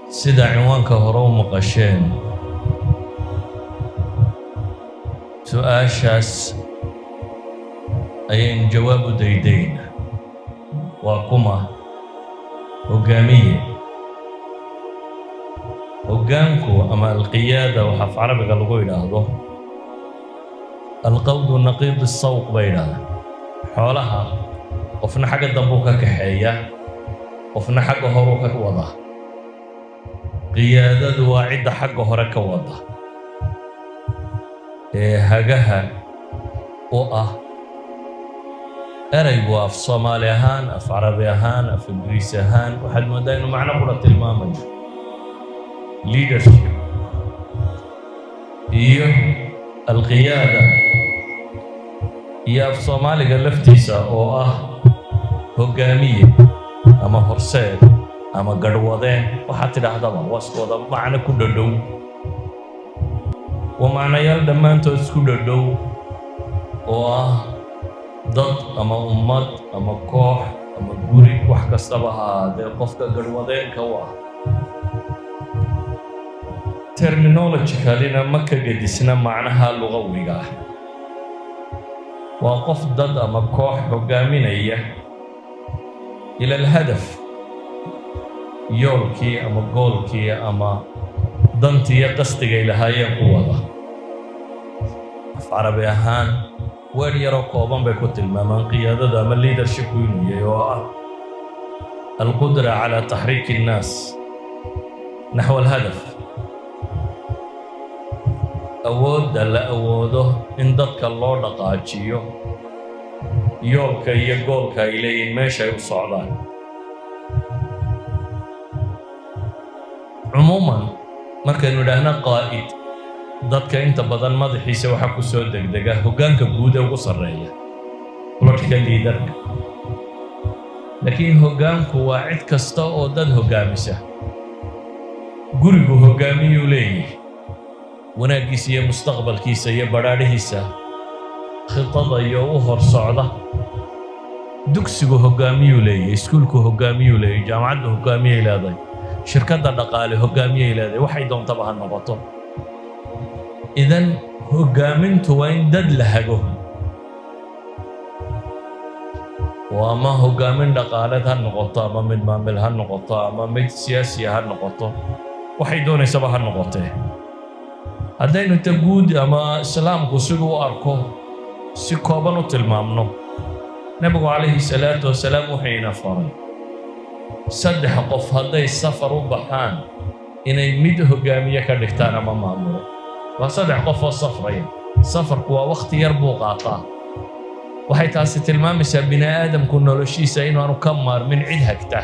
sida cinwaanka hore u maqasheen su'aashaas ayaynu jawaab u daydayna waa kuma hogaamiye hoggaanku ama alqiyaada waxa af carabiga lagu yidhaahdo alqawdu naqiid الsawq bay yidhahdaan xoolaha qofna xagga dambuu ka kaxeeya qofna xagga horuu ka wada qiyaadadu waa cidda xagga hore ka wada ee hagaha u ah eraygu af soomaali ahaan af carabi ahaan af ingiriisi ahaan waxaad moodaa inuu macno kula tilmaamayo leadership iyo alqiyaada iyo af soomaaliga laftiisa oo ah hoggaamiye ama horseed ama garhwadeen waxaad tidhaahdaba waskooda macno ku dhodhow waa macnayaal dhammaantood isku dhodhow oo ah dad ama ummad ama koox ama guri wax kastaba ha ahaadee qofka garhwadeenka u ah terminologicalina ma ka gedisna macnaha lugawiga ah waa qof dad ama koox hoggaaminaya ila alhadaf yoolkii ama goolkii ama dantiiyo qasdigay lahaayeen ku wada af carabi ahaan weer yaroo kooban bay ku tilmaamaan qiyaadada ama leadershipku inuu yahay oo ah alqudra calaa taxriiki الnaas naxو alhadaf awoodda la awoodo in dadka loo dhaqaajiyo yoolka iyo goolka ay leeyihiin meesha ay u socdaan cumuuman markaynu idhaahna qaa'id dadka inta badan madaxiisa waxaa ku soo degdega hoggaanka guud ee ugu sarreeya political leaderka laakiin hoggaanku waa cid kasta oo dad hoggaamisa gurigu hoggaamiyuu leeyahay wanaaggiisa iyo mustaqbalkiisa iyo badhaadhihiisa khidada iyo u hor socda dugsigu hoggaamiyuu leeyahay iskuulku hoggaamiyuu leeyahay jaamacaddu hoggaamiyay leedahay shirkadda dhaqaale hoggaamiyay leedahay waxay doontaba ha noqoto idan hoggaamintu waa in dad la hago oo ama hoggaamin dhaqaaleed ha noqoto ama mid maamil ha noqoto ama mid siyaasiya ha noqoto waxay doonaysaba ha noqotee haddaynu inta guud ama islaamku siduu u arko si kooban u tilmaamno nebigu calayhi salaatu wasalaam wuxuyna faray saddex qof hadday safar u baxaan inay mid hoggaamiye ka dhigtaan ama maamulo waa saddex qof oo safraya safarku waa wakhti yar buu qaataa waxay taasi tilmaamaysaa bini aadamku noloshiisa inaanu ka maarmin cid hagta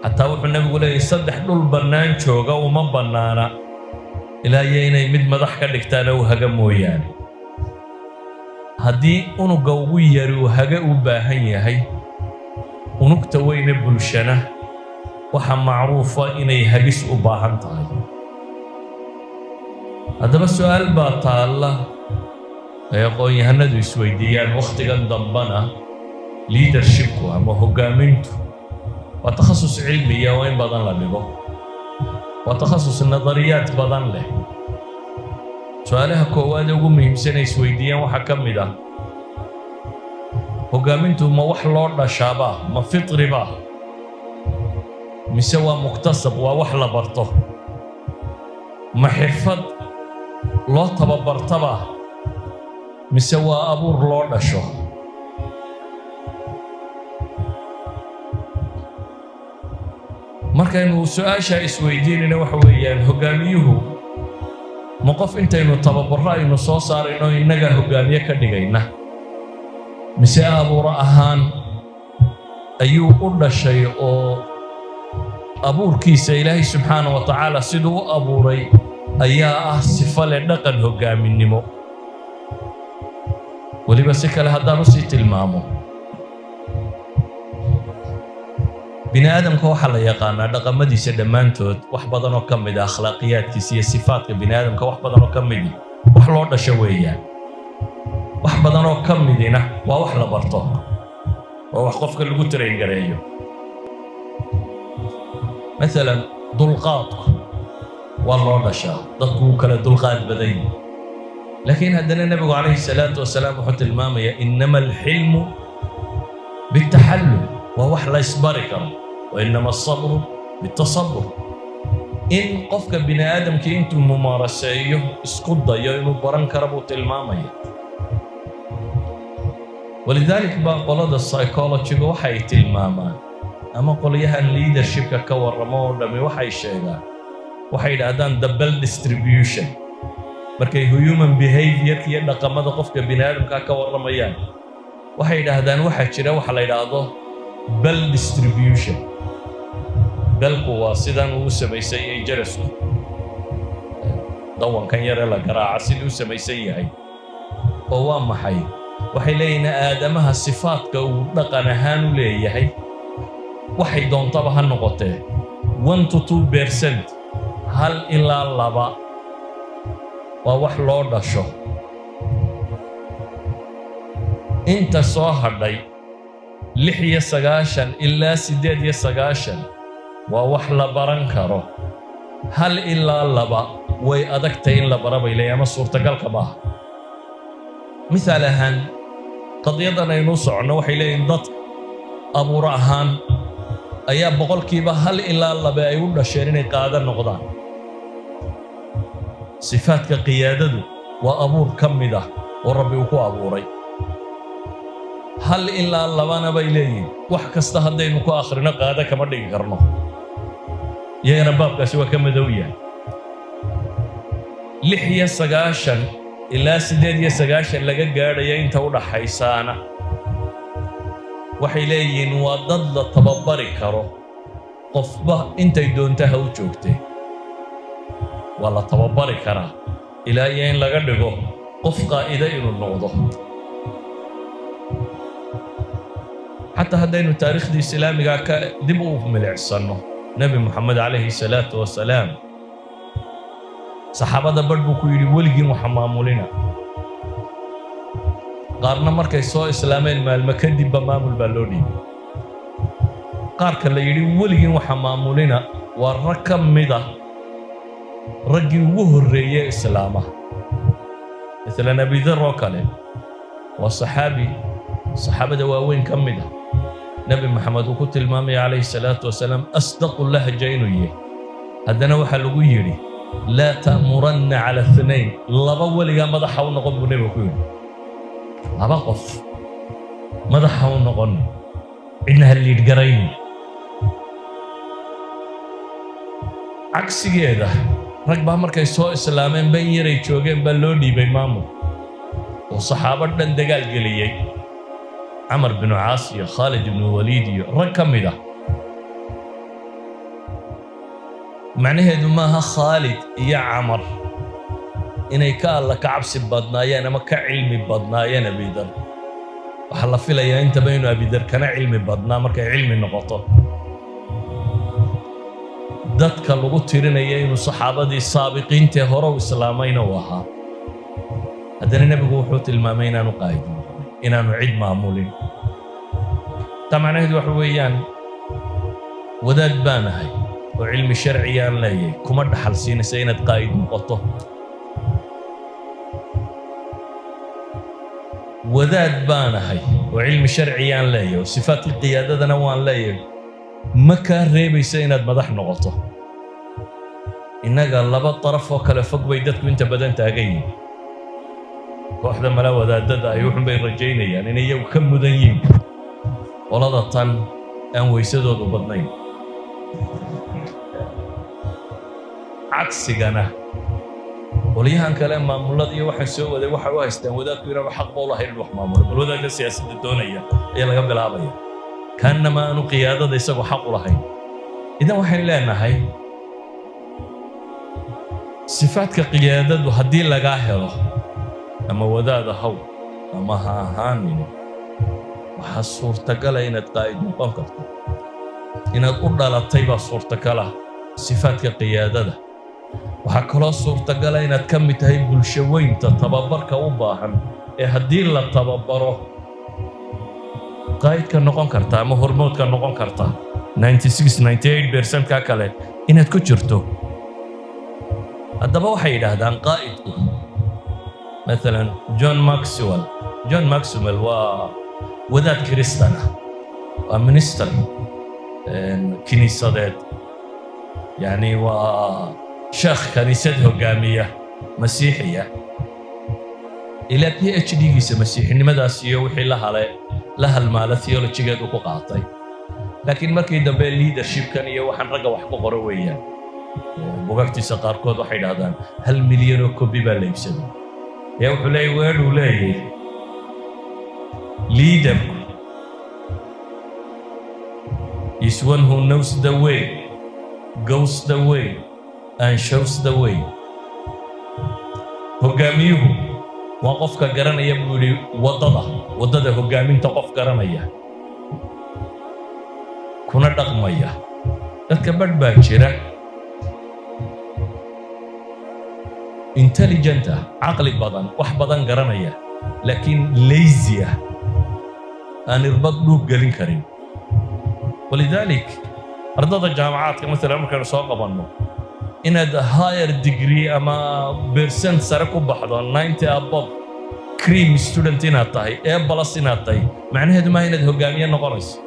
xataa wuxuu nebigu leeyahay saddex dhul bannaan jooga uma bannaana ilaa iyo inay mid madax ka dhigtaana u haga mooyaane haddii unugga ugu yari uu haga u baahan yahay unugta weyne bulshana waxa macruufa inay hagis u baahan tahay haddaba su'aal baa taalla ay aqoon-yahanadu isweydiiyaan wakhtigan dambana leadershipku ama hoggaamintu waa takhasus cilmiya oo in badan la dhigo waa takhasus nadariyaad badan leh su'aalaha koowaad ee ugu muhiimsan ay isweydiiyaan waxaa ka mid ah hoggaamintu ma wax loo dhashaaba ma fitriba mise waa muktasab waa wax la barto ma xirfad loo tababartaba mise waa abuur loo dhasho markaynu su'aasha isweydiinayna waxa weeyaan hoggaamiyuhu ma qof intaynu tababarro aynu soo saarayno innaga hoggaamiye ka dhigayna mise abuuro ahaan ayuu u dhashay oo abuurkiisa ilaahay subxaanahu wa tacaala siduu u abuuray ayaa ah sifo leh dhaqan hoggaaminimo weliba si kale haddaan usii tilmaamo bini aadamka waxaa la yaqaanaa dhaqamadiisa dhammaantood wax badan oo ka mid ah akhlaaqiyaadkiisa iyo sifaadka bini aadamka wax badan oo ka midi wax loo dhasho weeyaan wax badan oo ka midina waa wax la barto waa wax qofka lagu train gareeyo مثلا dulqaadku waa loo dhashaa dadku wuu kala dulqaad badan yahay laakiin haddana nabigu calayhi salaatu wasalaam wuxuu tilmaamayaa inama alxilmu bitaxallum waa wax la isbari karo wa inama asabru bitasabur in qofka bini aadamkii intuu mumaaraseeyo isku dayo inuu baran karo buu tilmaamaya walidaalika baa qolada psychology-ga waxay tilmaamaan ama qolyahan leadershipka ka warramo oo dhammi waxay sheegaan waxay yidhaahdaan the bell distribution markay human behavior iyo dhaqamada qofka bini aadamka ka warramayaan waxay yidhaahdaan waxaa jira waxa la yidhaahdo bell distribution belku waa sidan uu samaysan yahay jarasku dawankan yare la garaaca siduu u samaysan yahay oo waa maxay waxay leeyihiin aadamaha sifaadka uu dhaqan ahaan u leeyahay waxay doontaba ha noqotee 1 to 2% hal ilaa laba waa wax loo dhasho inta soo hadhay 96 ilaa 98 waa wax la baran karo hal ilaa laba way adagtay in la bara bay leeyahay ama suurtagalka maaha misaal ahaan qadiyadan aynu soconno waxay leeyihiin dad abuur ahaan ayaa boqolkiiba hal ilaa laba ay u dhasheen inay qaada noqdaan sifaadka qiyaadadu waa abuur ka mid ah oo rabbi uu ku abuuray hal ilaa labana bay leeyihiin wax kasta haddaynu ku akhrino qaada kama dhigi karno iyagana baabkaasi waa ka madow yahay 96 ilaa 98 laga gaadhaya inta u dhaxaysaana waxay leeyihiin waa dad la tababari karo qofba intay doontaha u joogtay waa la tababari karaa ilaa iyo in laga dhigo qof qaa'ida inuu noqdo xataa haddaynu taariikhdii islaamiga ka dib u milicsano nabi maxamed calayhi salaatu wasalaam saxaabada badh buu ku yidhi weligiin waxa maamulina qaarna markay soo islaameen maalmo kadibba maamul baa loo dhiibay qaarka la yidhi weligiin waxa maamulina waa rag ka mid ah raggii ugu horreeyey islaamaha مثل أبي ذر وكله والصحابي صحابة واوين كمدة نبي محمد وكنت المامي عليه الصلاة والسلام أصدق الله جينويه هدنا وحلو يري لا تأمرن على اثنين لا بول يا مدح ونقب نبي كون لا بقف مدح ونقن إنها اللي تقرين عكس كذا ركبها مركز سوء إسلامين بين يري تشوجين بلودي بإمامه والصحابة دندقال قليي عمر بن عاصية خالد بن وليد ركم ده معناه دماها خالد يا عمر إني كان لك عبس بدنايا أنا ما كعلمي بدنايا نبي در وحلا في لي أنت بينه أبي در كان علمي بدنا مركز علمي النقطة dadka lagu tirinaya inuu saxaabadii saabiqiintii hore u islaamayna u ahaa haddana nabigu wuxuu tilmaamay inaanu qaa'idin inaanu cid maamulin tamanaheedu waxa weeyaan wadaad baanahay oo cilmi sharci aan leeyahay kuma dhaxal siinaysa inaad qaa'id noqoto wadaad baanahay oo cilmi sharci aan leeyahay oo sifaadkii qiyaadadana waan leeyahay ma kaa reebaysa inaad madax noqoto innaga laba daraf oo kale fog bay dadku inta badan taagan yihiin kooxda mala wadaadada ay wuxun bay rajaynayaan inay iyagu ka mudan yihiin qolada tan aan weysadoodu badnayn cagsigana qolyahan kale maamulada iyo waxa soo waday waxa u haystaan wadaadku inuu xaq u lahayn wax maamulo bal wadaadka siyaasadda doonaya ayaa laga bilaabaya كأنما أنو قيادة يسقو حق لهين إذا وحين لنا هاي صفات كقيادة وهدي لقاهرة أما وداد هو أما هانين وحصور تقلا إن القائد مقنقر إن الأرض على الطيبة صور تقلا صفات كقيادة وحكرا صور تقلا إن تكمي تهيب الشوين تتببر كأوباهم هدي لتببره قائد كان نقون كرتا أما هرمود كان نقون كرتا 96-98% ka kale inaad ku jirto. haddaba waxay yidhaahdaan qaa'idku مثلا جون ماكسويل وذات كريستانا ومنستر كنيسة يعني وشيخ كنيسة هجامية مسيحية إلى PhD جيس مسيحي لماذا سيوحي لها المال الثيولوجي قد وقعطي لكن ما كيدا بين ليدرشيب كان يوحن رجع وحقه قرويا وبوقتي سقار كود وحيد هذا هل مليون كوبي بالليبسد يا وحلي وين ولاي leader is one who knows the way, goes the way, and shows the way. هجاميه وقف كجرانية بيقولي وضده هجامين تقف جرانية كنا دقمية تكبر باكرة intelligent عقل بدن وح بدن جرانية لكن lazy أن يربط له قلين كريم. ولذلك أرض الجامعات مثلا ممكن نسوق بانه إن higher degree أما percent سرقوا بحضان 90 above cream student إن أتاي A plus إن أتاي معناه هذا ما هي هجامية نقرس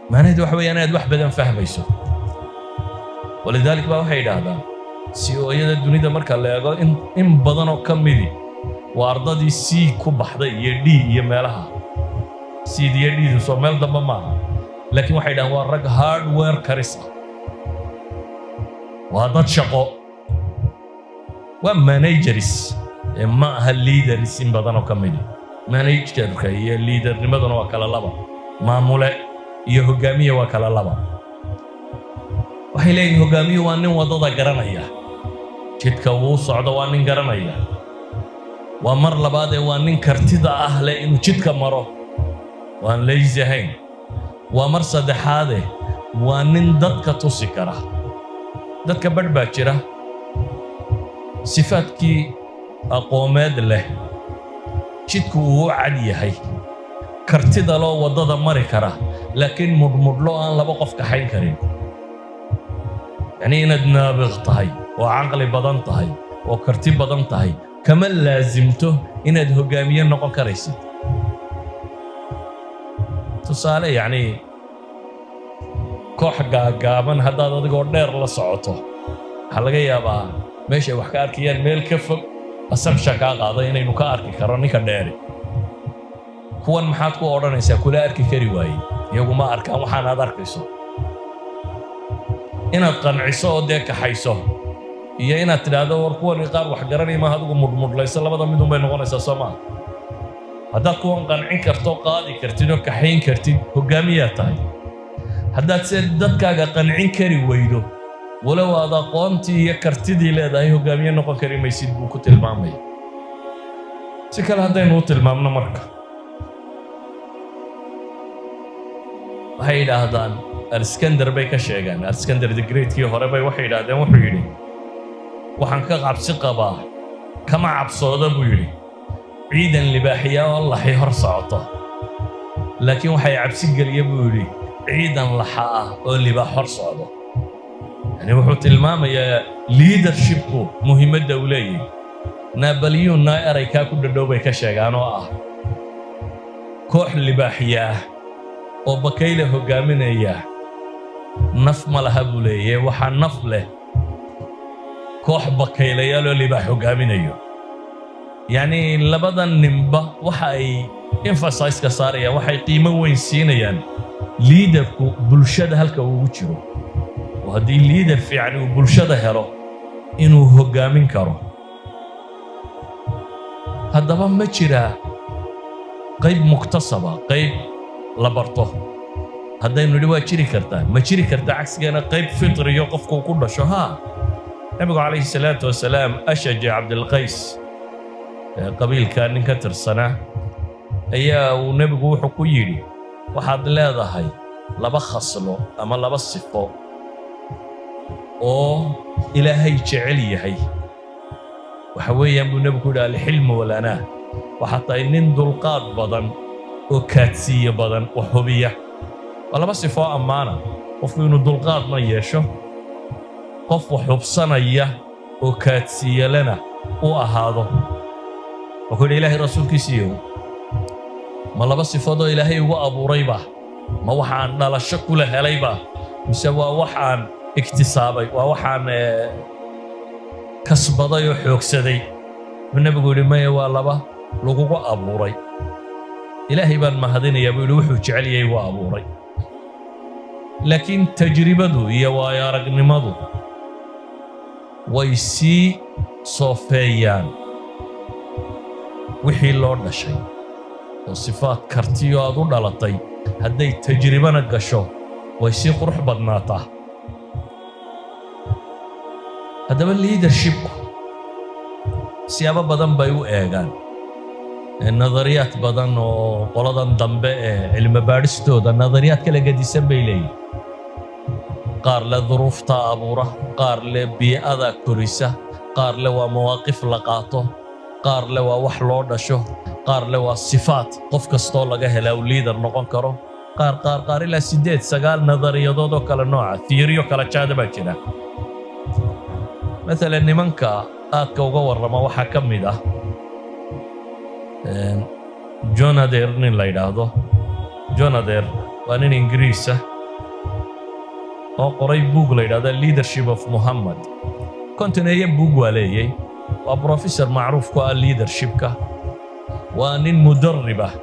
معناه هذا وحوي أنا هذا واحد بدن فهم يسوع. ولذلك بقى هيدا هذا سيو يد الدنيا ده مركز لا يقول إن بدنه كم مدي وأرض دي سي كوبحدة يدي يملها سي دي يدي سومل دم معها لكن واحد هو الرج هاردوير كاريسا وهذا شقو ومانيجرس ما هالليدر سين بدنه كمدي مانيجر كهي الليدر نمدنا وكلا لبا معمولة يهجامية وكلا لبا وحيلين هجامية وانن وضد جرانية جد كوو صعد وانن جرانية ومر لبعض وانن كرتيدا أهل إنه جد كمره وان ليزهين ومر صدحاده وانن دتك توسكره دتك بدباكره صفات كي أقوماد له جدك وعدي هاي كرتيدا لو وضد مركره لكن مدمر أن لبقف كحين كريم يعني إن نابغ طهي وعقل بدن طهي وكرتيب بدن طهي كمان لازمته إن هجامية نقل كريسة تصالح يعني كوح جابن هذا ضد دير لصعته حلقة يا با ماشي وحكار كيان ميل كف أسم شكا قاضي إنه نكارك كرني كداري كون محاط كو أوران يسكول أركي كريواي يوم ما أركان وحنا داركيسو إن القنعسو ديك حيسو يا إن تلاذا وركون يقار وحجرني ما هذا مر ليس الله بدم بدون بين غنى سما هذا كون قنعين كرتو قاضي كرتينو كحين كرتين هجامية تاي هذا تسدد كاجا قنعين كري ويدو ولو هذا قانتي يكرتدي لا ده هجامية نقول كريم يصير بوكت المامي سكال هذا نوت المامنا مركا هاي هذا الاسكندر بيك شيغان الاسكندر ذا جريت كي هورباي وحيد هذا وحيدي waxaan ka qabsi qabaa kama cabsooda buu yiri ciidan libaaxiya wallahi hor socoto laakiin waxay cabsi galiya buu yiri ciidan laxa ah oo libaax hor socdo yani wuxuu tilmaamayaa leadershipku muhiimadda uu leeyahay Napoleon ay ka ku dhadhoobay ka sheegaan oo ah koox libaaxiya oo bakayle hogaaminaya naf ma laha buu leeyahay waxa naf leh koox bakaylayaal oo libaax hogaaminayo yani labadan nimba waxa ay emphasize ka saarayaan waxay qiimo weyn siinayaan leaderku bulshada halka uu jiro وهذه leader fiican uu bulshada helo inuu hogaamin karo haddaba ma jira qayb muktasaba qayb la barto haddaynu dhawaa jiri kartaa ma jiri kartaa cagsigeena qayb fitriyo qofku ku dhasho ha النبي عليه الصلاة والسلام أشج عبد القيس قبيل كان كتر سنة أيا ونبي حكويري وحد لا ذهي لبخص له أما لبصفه أو إلهي جعلي هي وحويا بنبي كل الحلم والأناه وحتى إن دلقات بدن وكاتسية بدن وحبية ولا بس صفة أمانة قف إنه دلقات ما يشوف قف وحبصنا وكاتسي لنا وأهاضه وكل إلهي رسول كيسيو ما لا بس صفة إلهي وأبو ريبة ما وحان لا شك له ليبة مسوى وحان اكتسابي ووحان كسبضي وحوكسدي والنبي يقول ما يوالبه لغو أبوري إلهي بان مهدين يبي وحو جعلي وأبوري لكن تجربته هي ويارق نمضو ويسي صوفيان وحي اللورد شيء وصفات كارتيو أدو دالتي هدي تجربة نقشو ويسي قرح بدناته هذا الليدرشيب سيابا بدن بايو ايغان النظريات بدن وقلدن دنبه علم بارستو دا نظريات كلا قديسان بيلي قار لظروف تا أبوره قار لبيئة كوريسة قار لوا مواقف لقاطه قار لوا وحلو دشو قار لوا صفات قف كستو لغا هلاو ليدر نقون كرو قار إلا سيديت سقال نظرية دودو كلا نوع ثيوريو كلا جادة باكنا مثلا نمانكا آدكا وغور رما وحا كميدا جون هادير نين لا يداهدو جون هادير وانين إنجريسة oo qoray buug la yiraahdo leadership of Muhammad kontinaya buug waleeyay waa professor macruuf ku ah leadership ka waa nin mudarrib ah